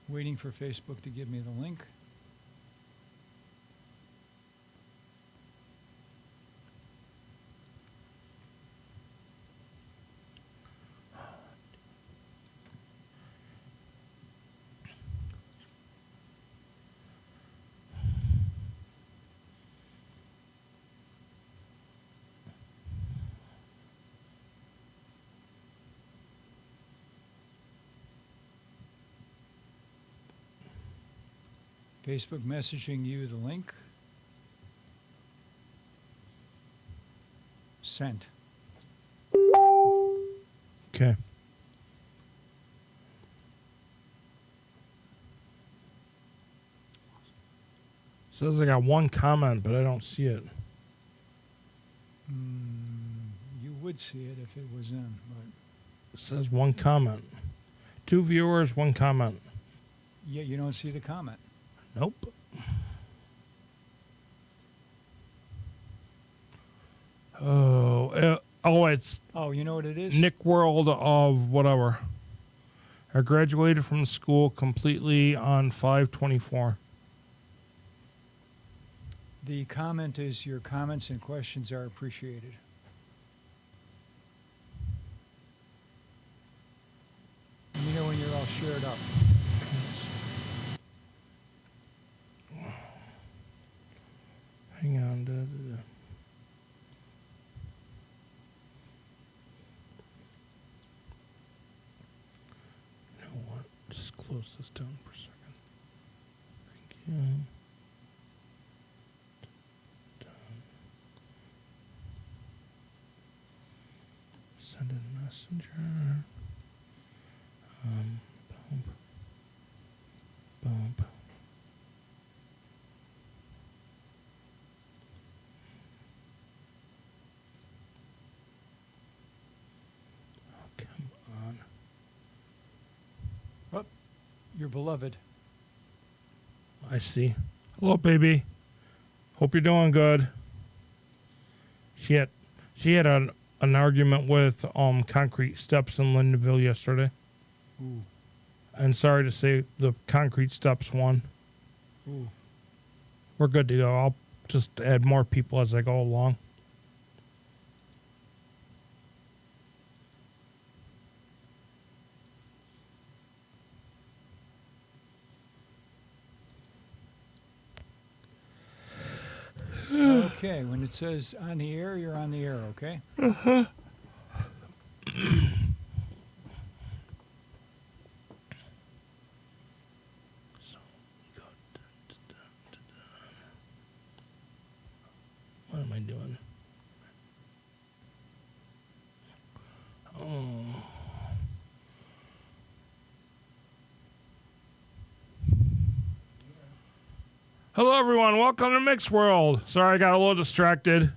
Waiting for Facebook to give me the link. Facebook messaging you the link. Sent. Okay. Says I got one comment, but I don't see it. You would see it if it was in, but It says one comment. 2 viewers, 1 comment. yeah, you don't see the comment. Nope. It's Oh, you know what it is? Nick World of whatever. I graduated from school completely on 5/24. The comment is your comments and questions are appreciated. Let me know when you're all shared up. Hang on. You know what? Just close this down for a second. Thank you. Done. Send in messenger. Bump. Bump. Come on. Oh, your beloved. I see. Hello, baby. Hope you're doing good. She had an argument with Concrete Steps in Lindenville yesterday. Ooh. And sorry to say, the Concrete Steps won. Ooh. We're good to go. I'll just add more people as I go along. Okay, when it says on the air, you're on the air, okay? Uh-huh. So we go. What am I doing? Oh. Hello, everyone. Welcome to Mick's World. Sorry, I got a little distracted.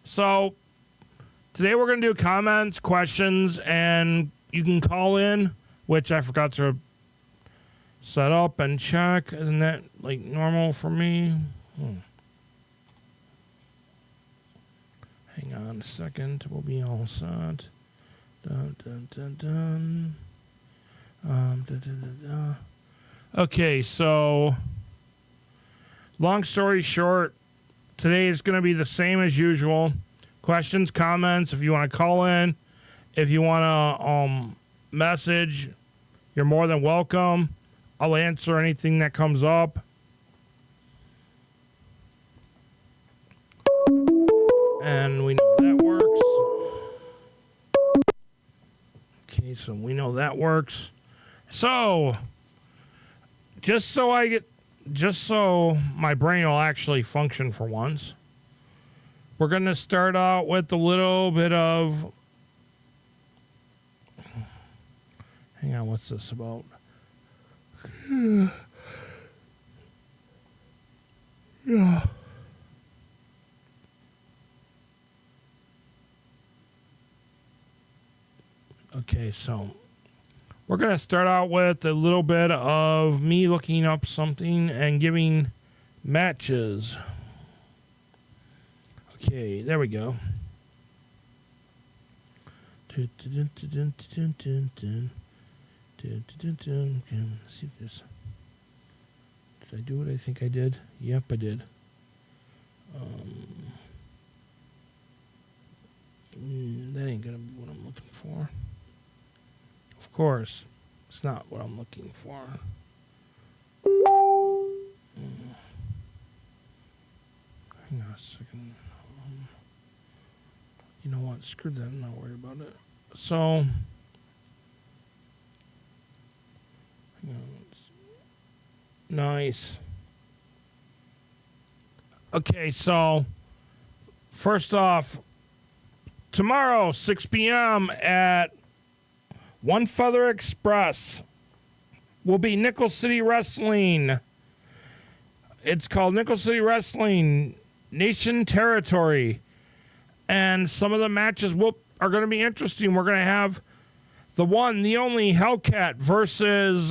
So today we're going to do comments, questions, and you can call in, which I forgot to set up and check. Isn't that like normal for me? Hang on a second. We'll be all set. Dun, dun, dun, dun. Dun, dun, dun, dun. Okay, so long story short, today is going to be the same as usual. Questions, comments, if you want to call in, if you want to message, you're more than welcome. I'll answer anything that comes up. And we know that works. Okay, so we know that works. So just so my brain will actually function for once, we're going to start out with a little bit of... Hang on, what's this about? Yeah. Okay, so we're going to start out with a little bit of me looking up something and giving matches. Okay, there we go. Okay, let's see this. Did I do what I think I did? Yep, I did. That ain't gonna be what I'm looking for. Of course, it's not what I'm looking for. Hang on a second. You know what? Screw that. I'm not worried about it. So, hang on. Nice. Okay, so first off, tomorrow, 6 p.m. at One Feather Express will be Nickel City Wrestling. It's called Nickel City Wrestling Nation Territory. And some of the matches are going to be interesting. We're going to have the one, the only Hellcat versus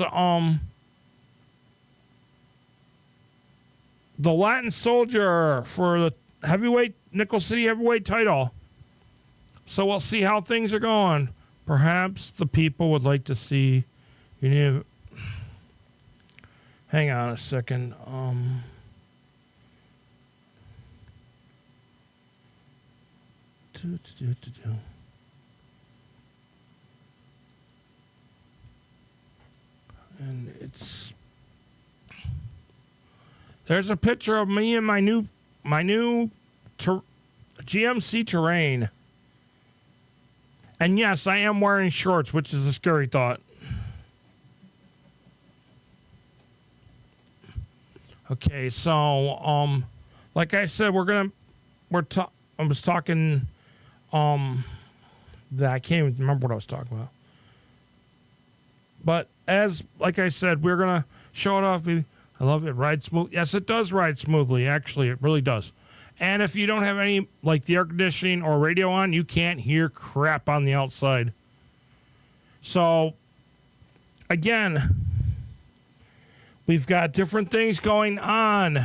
the Latin Soldier for the Nickel City heavyweight title. So we'll see how things are going. Perhaps the people would like to see. Hang on a second. And there's a picture of me in my new GMC Terrain. And yes, I am wearing shorts, which is a scary thought. Okay, so like I said, I was talking that I can't even remember what I was talking about. But like I said, we're gonna show it off. I love it. Ride smooth. Yes, it does ride smoothly. Actually, it really does. And if you don't have any, like the air conditioning or radio on, you can't hear crap on the outside. So, again, we've got different things going on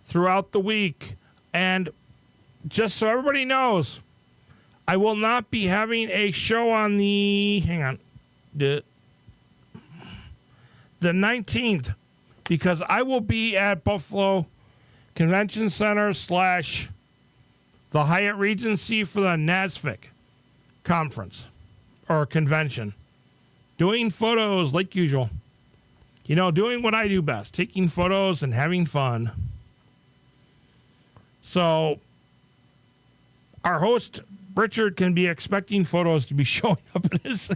throughout the week. And just so everybody knows, I will not be having a show on the 19th, because I will be at Buffalo Convention Center / the Hyatt Regency for the NASFIC conference or convention. Doing photos like usual. Doing what I do best, taking photos and having fun. So our host, Richard, can be expecting photos to be showing up in his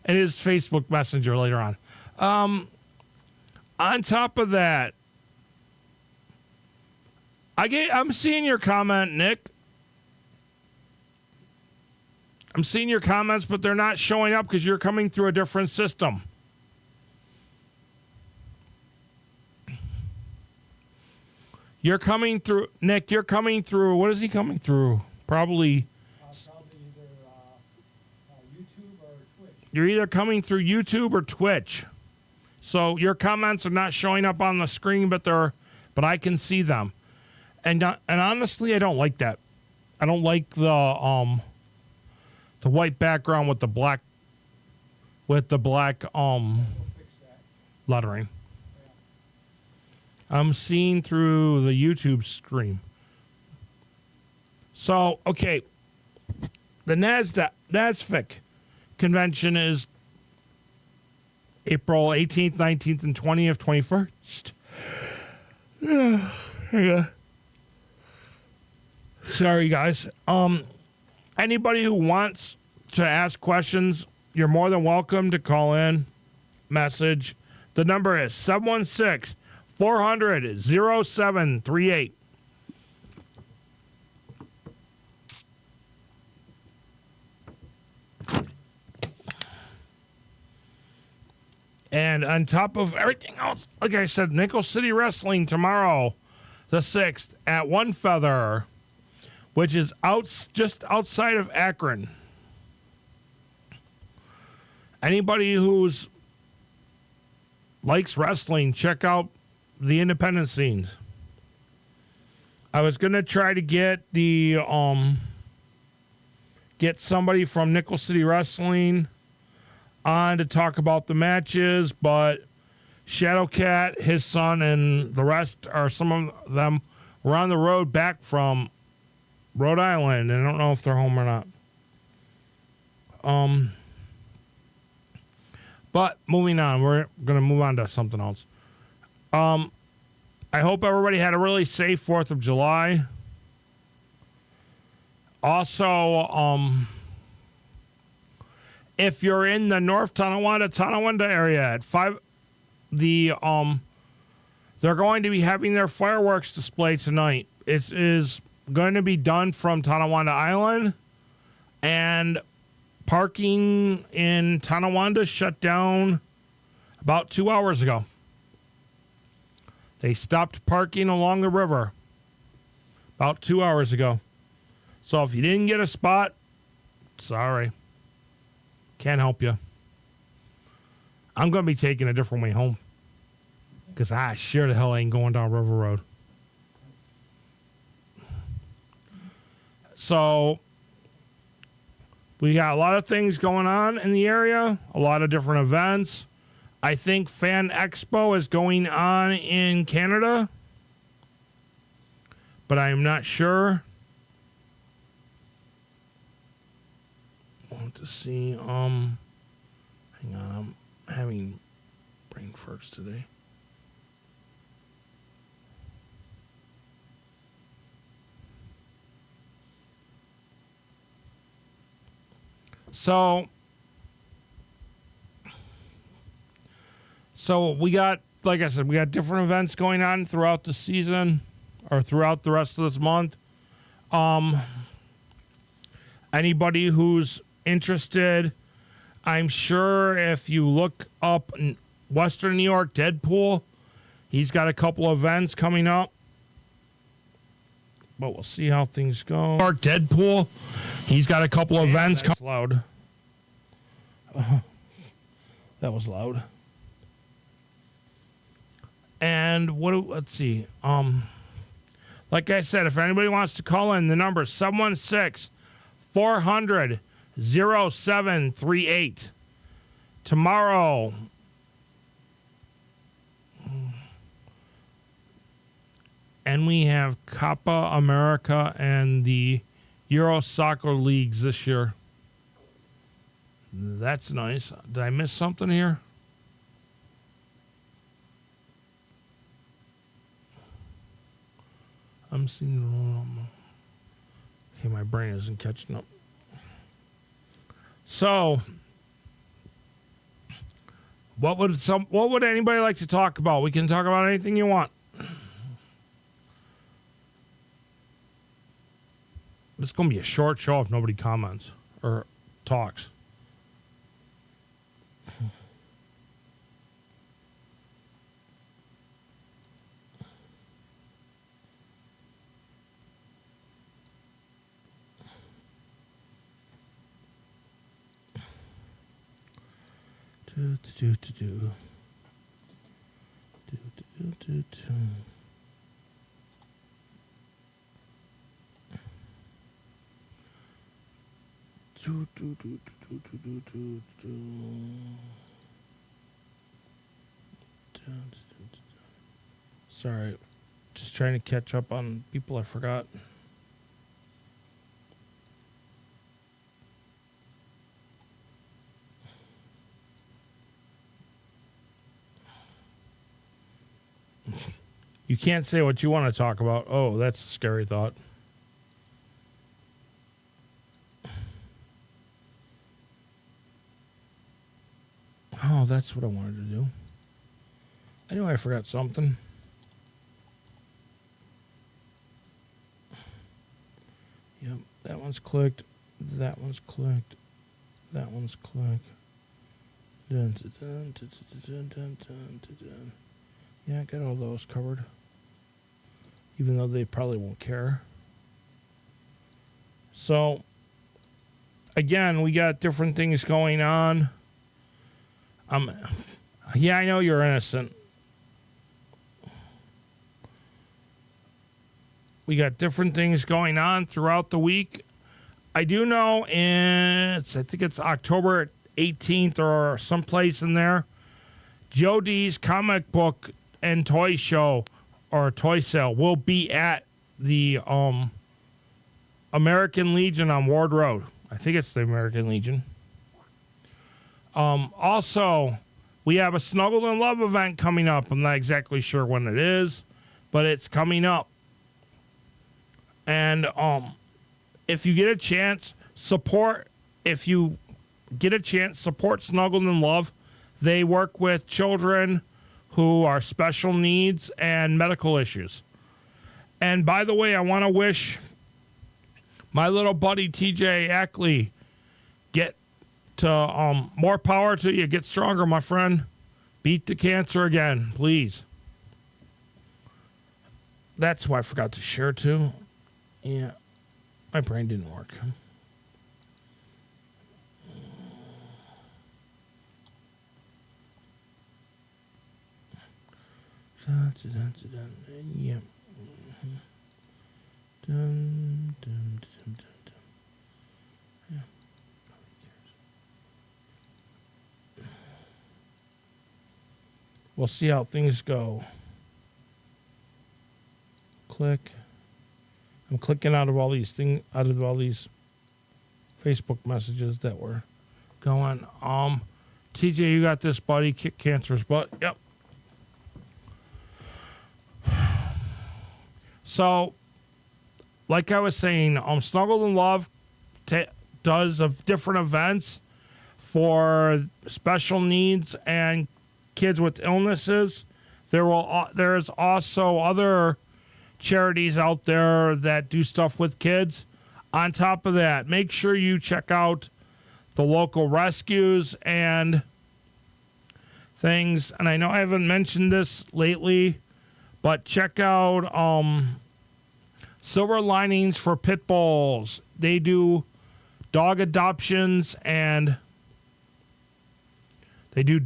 Facebook Messenger later on. On top of that, I'm seeing your comment, Nick. I'm seeing your comments, but they're not showing up because you're coming through a different system. You're coming through, Nick, what is he coming through? Probably either YouTube or Twitch. You're either coming through YouTube or Twitch. So your comments are not showing up on the screen, but I can see them. And honestly, I don't like that. I don't like the white background with the black lettering. I'm seeing through the YouTube stream. So, okay. The NASFIC convention is April 18th, 19th, and 20th, 21st. Sorry, guys. Anybody who wants to ask questions, you're more than welcome to call in, message. The number is 716-400-0738. And on top of everything else, like I said, Nickel City Wrestling tomorrow, the 6th, at One Feather, which is just outside of Akron. Anybody who's likes wrestling, check out the independent scenes. I was gonna try to get get somebody from Nickel City Wrestling on to talk about the matches, but Shadowcat, his son, and the rest are some of them were on the road back from Rhode Island, and I don't know if they're home or not. But moving on, we're gonna move on to something else. I hope everybody had a really safe 4th of July. Also, if you're in the North Tonawanda area at 5, they're going to be having their fireworks display tonight. It is going to be done from Tonawanda Island, and parking in Tonawanda shut down about 2 hours ago. They stopped parking along the river about 2 hours ago. So if you didn't get a spot, sorry. Can't help you. I'm going to be taking a different way home, because I sure the hell ain't going down River Road. So we got a lot of things going on in the area, a lot of different events. I think Fan Expo is going on in Canada, but I am not sure. I want to see. Hang on, I'm having brain farts today. So we got, like I said, we got different events going on throughout the season, or throughout the rest of this month. Anybody who's interested, I'm sure if you look up Western New York Deadpool, he's got a couple events coming up. But we'll see how things go. New York Deadpool, he's got a couple events coming. Loud. That was loud. And let's see. Like I said, if anybody wants to call in, the number is 716-400-0738. Tomorrow, and we have Copa America and the Euro Soccer Leagues this year. That's nice. Did I miss something here? I'm seeing. Okay, my brain isn't catching up. So, what would anybody like to talk about? We can talk about anything you want. It's going to be a short show if nobody comments or talks. Sorry, just trying to catch up on people I forgot. You can't say what you want to talk about. Oh, that's a scary thought. Oh, that's what I wanted to do. I knew I forgot something. Yep, that one's clicked. That one's clicked. That one's clicked. Dun, dun, dun, dun, dun, dun, dun, dun, dun. Yeah, I got all those covered. Even though they probably won't care. So, again, we got different things going on. Yeah, I know you're innocent. We got different things going on throughout the week. I do know I think it's October 18th or someplace in there, Joe D's comic book and toy show or toy sale will be at the American Legion on Ward Road. I think it's the American Legion. Also, we have a Snuggled in Love event coming up. I'm not exactly sure when it is, but it's coming up. And if you get a chance, support Snuggled in Love. They work with children who are special needs and medical issues. And by the way, I want to wish my little buddy TJ Ackley get to more power to you. Get stronger, my friend. Beat the cancer again, please. That's why I forgot to share too. Yeah, my brain didn't work. Yeah. Yeah. We'll see how things go. Click. I'm clicking out of all these Facebook messages that were going. TJ, you got this, buddy. Kick cancer's butt. Yep. So, like I was saying, Snuggled in Love does of different events for special needs and kids with illnesses. There's also other charities out there that do stuff with kids. On top of that, make sure you check out the local rescues and things. And I know I haven't mentioned this lately, but check out Silver Linings for Pit Bulls. They do dog adoptions and they do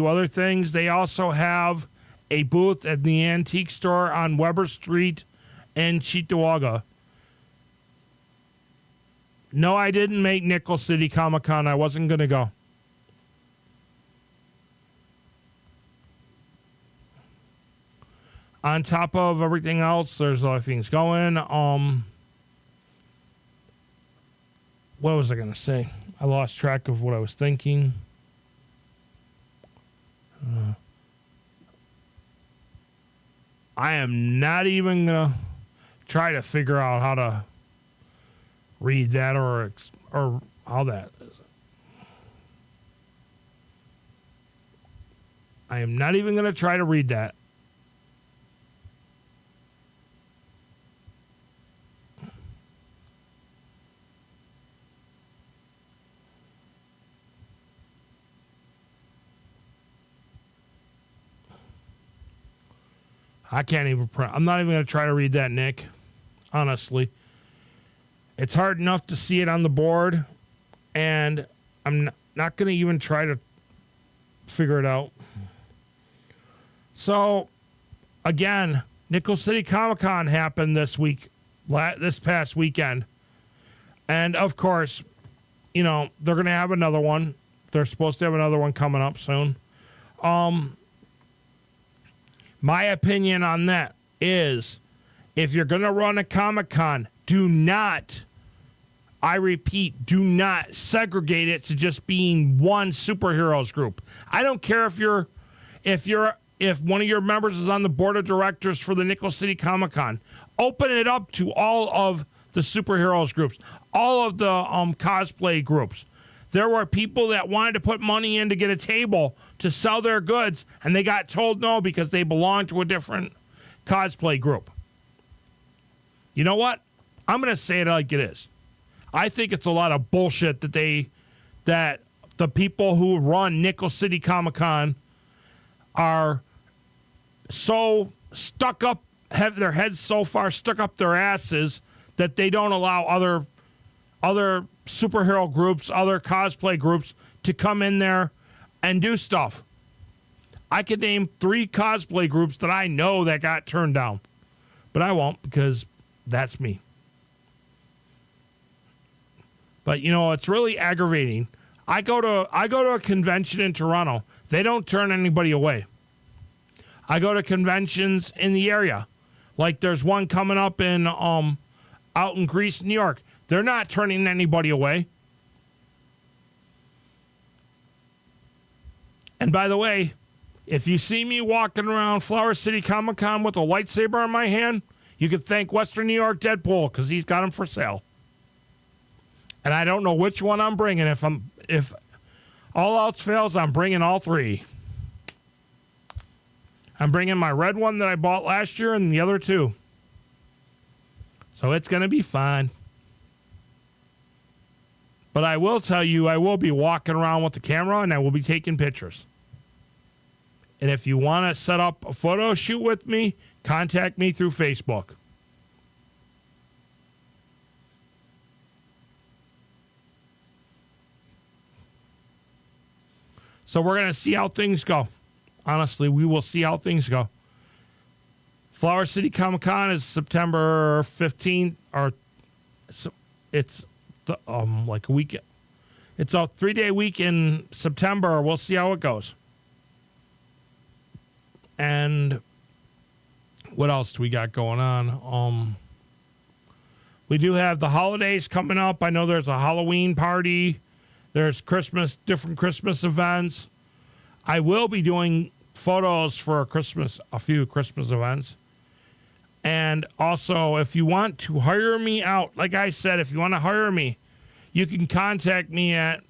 other things. They also have a booth at the antique store on Weber Street in Cheektowaga. No, I didn't make Nickel City Comic Con. I wasn't going to go. On top of everything else, there's other things going. What was I going to say? I lost track of what I was thinking. I am not even going to try to figure out how to read that or how that is. I am not even going to try to read that. I can't even. I'm not even going to try to read that, Nick. Honestly. It's hard enough to see it on the board, and I'm not going to even try to figure it out. So, again, Nickel City Comic Con happened this past weekend. And, of course, they're going to have another one. They're supposed to have another one coming up soon. My opinion on that is if you're going to run a Comic-Con, do not segregate it to just being one superheroes group. I don't care if one of your members is on the board of directors for the Nickel City Comic-Con. Open it up to all of the superheroes groups, all of the cosplay groups. There were people that wanted to put money in to get a table to sell their goods, and they got told no because they belong to a different cosplay group. You know what? I'm going to say it like it is. I think it's a lot of bullshit that the people who run Nickel City Comic Con are so stuck up, have their heads so far stuck up their asses that they don't allow other superhero groups, other cosplay groups to come in there and do stuff. I could name 3 cosplay groups that I know that got turned down. But I won't because that's me. But you know, it's really aggravating. I go to a convention in Toronto. They don't turn anybody away. I go to conventions in the area. Like there's one coming up in out in Greece, New York. They're not turning anybody away. And by the way, if you see me walking around Flower City Comic Con with a lightsaber in my hand, you can thank Western New York Deadpool because he's got them for sale. And I don't know which one I'm bringing. If all else fails, I'm bringing all three. I'm bringing my red one that I bought last year and the other two. So it's going to be fun. But I will tell you, I will be walking around with the camera and I will be taking pictures. And if you want to set up a photo shoot with me, contact me through Facebook. So we're going to see how things go. Honestly, we will see how things go. Flower City Comic Con is September 15th, or it's like a week. It's a 3-day week in September. We'll see how it goes. And what else do we got going on? We do have the holidays coming up. I know there's a Halloween party. There's different Christmas events. I will be doing photos for a few Christmas events. And also, if you want to hire me out, like I said, if you want to hire me, you can contact me at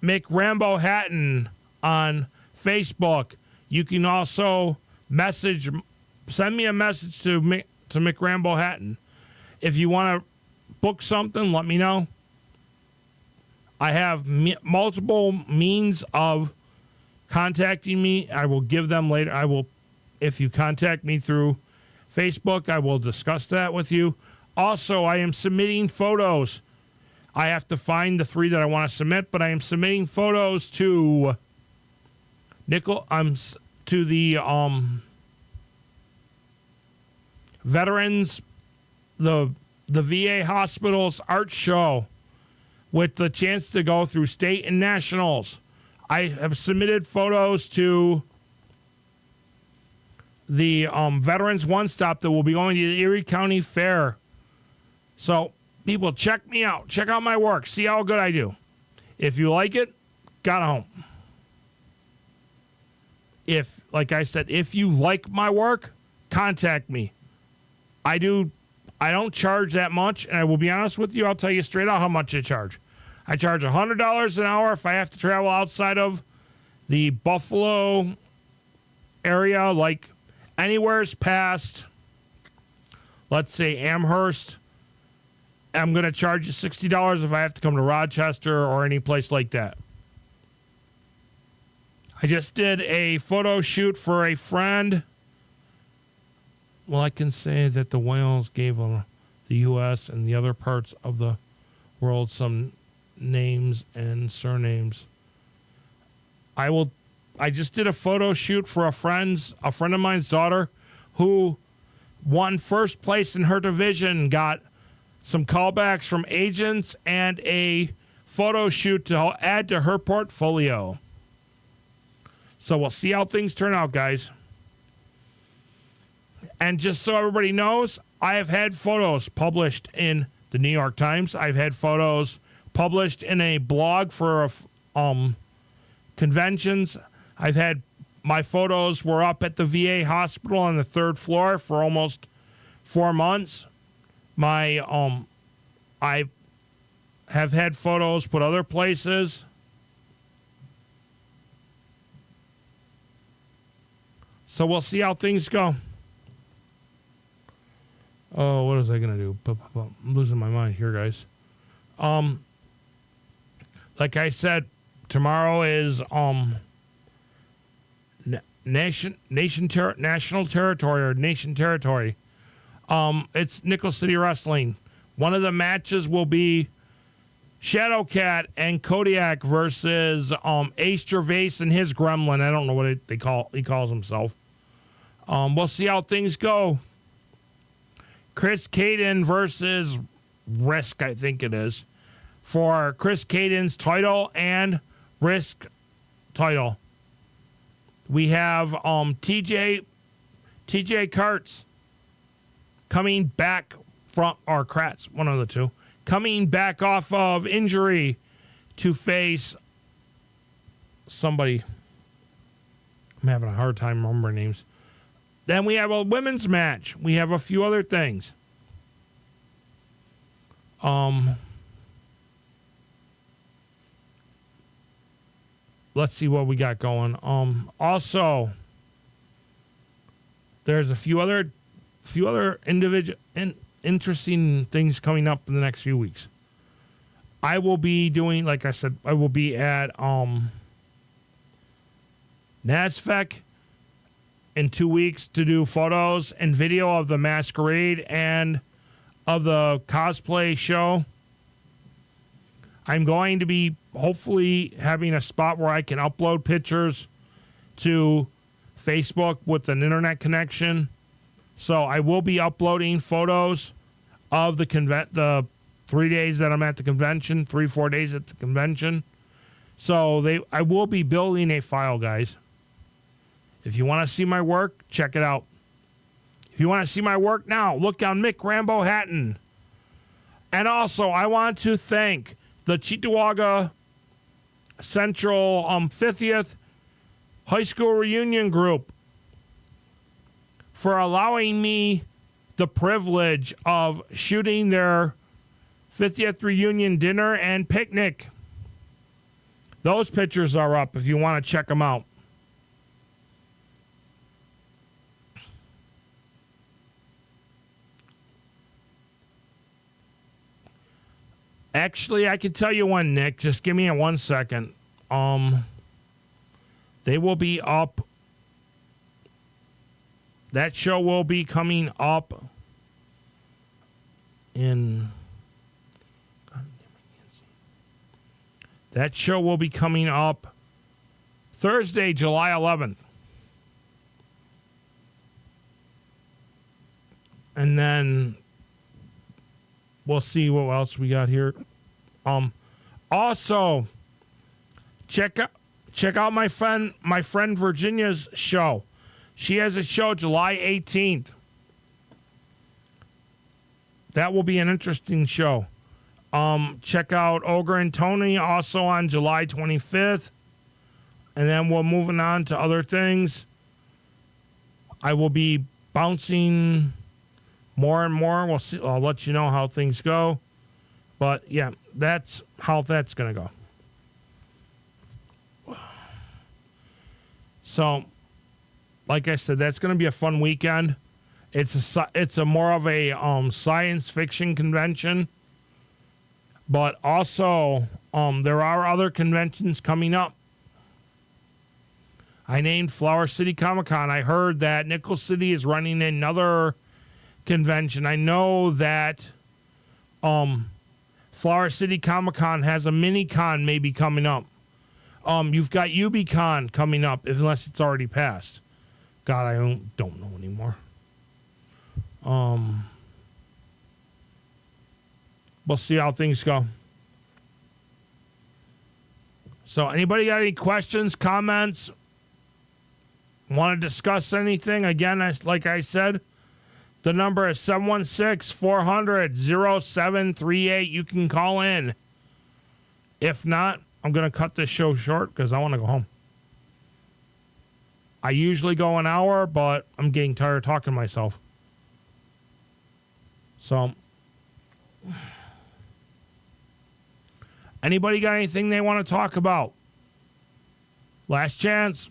Mick Rambo Hatton on Facebook. You can also send me a message to Mick Rambo Hatton. If you want to book something, let me know. I have multiple means of contacting me. I will give them later. If you contact me through Facebook, I will discuss that with you. Also, I am submitting photos. I have to find the 3 that I want to submit, but I am submitting photos to to the veterans, the VA hospitals art show with the chance to go through state and nationals. I have submitted photos to the Veterans One Stop that will be going to the Erie County Fair. So, people, check me out. Check out my work. See how good I do. If you like it, got home. Like I said, if you like my work, contact me. I don't charge that much, and I will be honest with you. I'll tell you straight out how much I charge. I charge $100 an hour if I have to travel outside of the Buffalo area, like anywhere's past, let's say Amherst. I'm going to charge you $60 if I have to come to Rochester or any place like that. I just did a photo shoot for a friend. Well, I can say that the whales gave the U.S. and the other parts of the world some names and surnames. I just did a photo shoot for a friend of mine's daughter who won first place in her division, got some callbacks from agents and a photo shoot to add to her portfolio. So we'll see how things turn out, guys. And just so everybody knows, I have had photos published in the New York Times. I've had photos published in a blog for conventions. I've had my photos were up at the VA hospital on the 3rd floor for almost 4 months. I have had photos put other places. So we'll see how things go. Oh, what was I going to do? I'm losing my mind here, guys. Like I said, tomorrow is national territory. It's Nickel City Wrestling. One of the matches will be Shadowcat and Kodiak versus Ace Gervais and his gremlin. I don't know what he calls himself. We'll see how things go. Chris Caden versus Risk, I think it is, for Chris Caden's title and Risk title. We have TJ Kurtz coming back from, or Kratz, one of the two, coming back off of injury to face somebody. I'm having a hard time remembering names. Then we have a women's match. We have a few other things. Let's see what we got going. Also, there's a few other individual interesting things coming up in the next few weeks. I will be doing, like I said, I will be at NASFEC in 2 weeks to do photos and video of the masquerade and of the cosplay show. I'm going to be hopefully having a spot where I can upload pictures to Facebook with an internet connection. So I will be uploading photos of the 3 days that I'm at the convention, 3-4 days at the convention. So I will be building a file, guys. If you want to see my work, check it out. If you want to see my work now, look on Mick Rambo Hatton. And also, I want to thank the Cheektowaga Central 50th High School Reunion Group for allowing me the privilege of shooting their 50th reunion dinner and picnic. Those pictures are up if you want to check them out. Actually, I can tell you one, Nick. Just give me 1 second. They will be up. That show will be coming up in. That show will be coming up Thursday, July 11th. And then we'll see what else we got here. Also, check out my friend Virginia's show. She has a show July 18th. That will be an interesting show. Check out Ogre and Tony also on July 25th. And then we're moving on to other things. I will be bouncing more and more. We'll see. I'll let you know how things go. But yeah, that's how that's going to go. So, like I said, that's going to be a fun weekend. It's a more of a science fiction convention. But also, there are other conventions coming up. I named Flower City Comic Con. I heard that Nickel City is running another convention. I know that Flower City Comic Con has a mini con maybe coming up. You've got UbiCon coming up, unless it's already passed. God, I don't know anymore. We'll see how things go. So, anybody got any questions, comments? Want to discuss anything? Again, like I said, the number is 716-400-0738. You can call in. If not, I'm going to cut this show short because I want to go home. I usually go an hour, but I'm getting tired of talking to myself. So, anybody got anything they want to talk about? Last chance.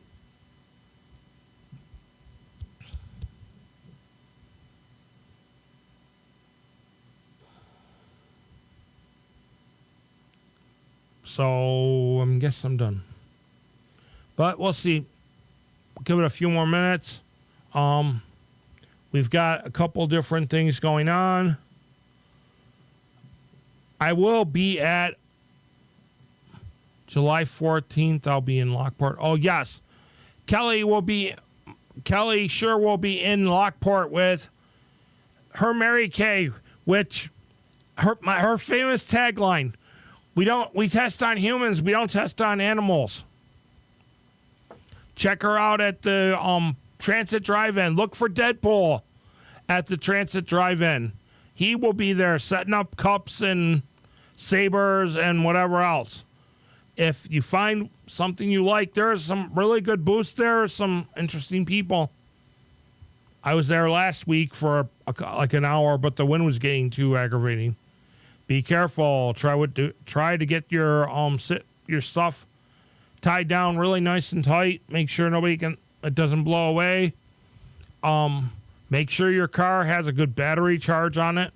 So, I guess I'm done. But we'll see. Give it a few more minutes. We've got a couple different things going on. I will be at July 14th. I'll be in Lockport. Oh, yes. Kelly sure will be in Lockport with her Mary Kay, which her famous tagline, we test on humans, we don't test on animals. Check her out at the Transit Drive-In. Look for Deadpool at the Transit Drive-In. He will be there setting up cups and sabers and whatever else. If you find something you like, there's some really good booths there, some interesting people. I was there last week for like an hour, but the wind was getting too aggravating. Be careful. Try to get your stuff tied down really nice and tight. Make sure it doesn't blow away. Make sure your car has a good battery charge on it.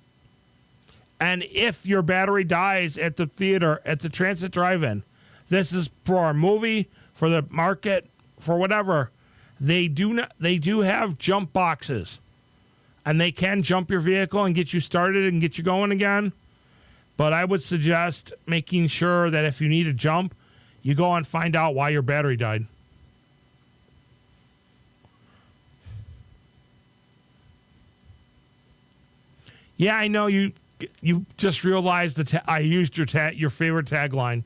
And if your battery dies at the theater, at the Transit Drive-In, this is for a movie, for the market, for whatever. They do have jump boxes, and they can jump your vehicle and get you started and get you going again. But I would suggest making sure that if you need a jump, you go and find out why your battery died. Yeah, I know you just realized I used your favorite tagline.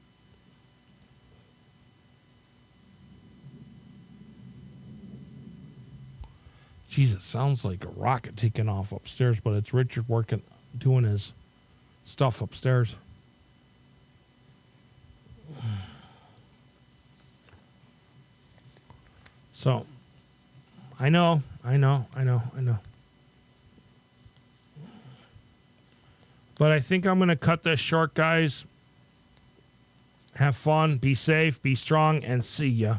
Jeez, it sounds like a rocket taking off upstairs, but it's Richard doing his stuff upstairs. So, I know. But I think I'm going to cut this short, guys. Have fun, be safe, be strong, and see ya.